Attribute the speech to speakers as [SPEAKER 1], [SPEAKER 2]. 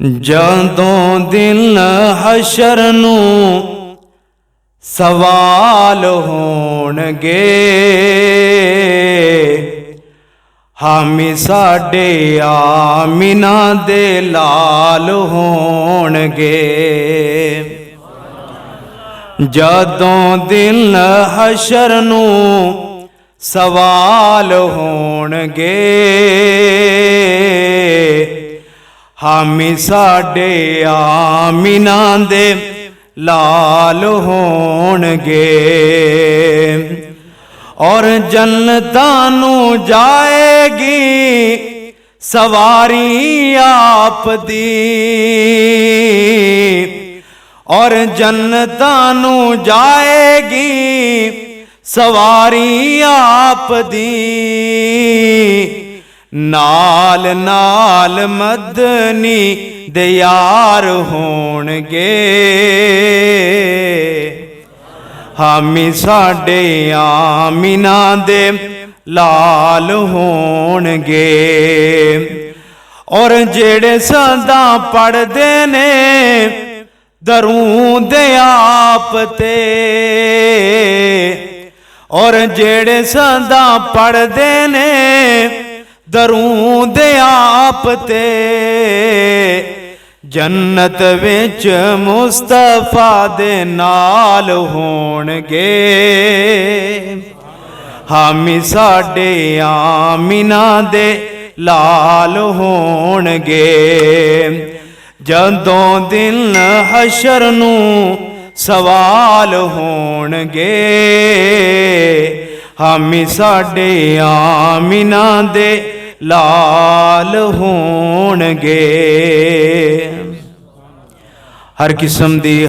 [SPEAKER 1] जदों दिन हशर नूं सवाल होणगे, हामी साडे आमिना दे लाल होणगे। जदों दिन हशर नूं सवाल होणगे, हामी साडे आमिना दे लाल होणगे। और जन्नतां नूं जाएगी सवारी आप दी, और जन्नतां नूं जाएगी सवारी आप दी। नाल नाल मदनी दे यार होणगे, हामी साडे आमिना दे लाल होणगे। और जेड़े सदा पढ़दे ने दरूद आप ते, और जेड़े सदा पढ़दे ने दरूद आप ते, जन्नत विच मुस्तफा दे नाल होणगे। हामी साडे आमिना दे लाल होणगे। जदों दिन हशर नूं सवाल होणगे, हामी साडे आमिना दे लाल होणगे। हर किस्म दी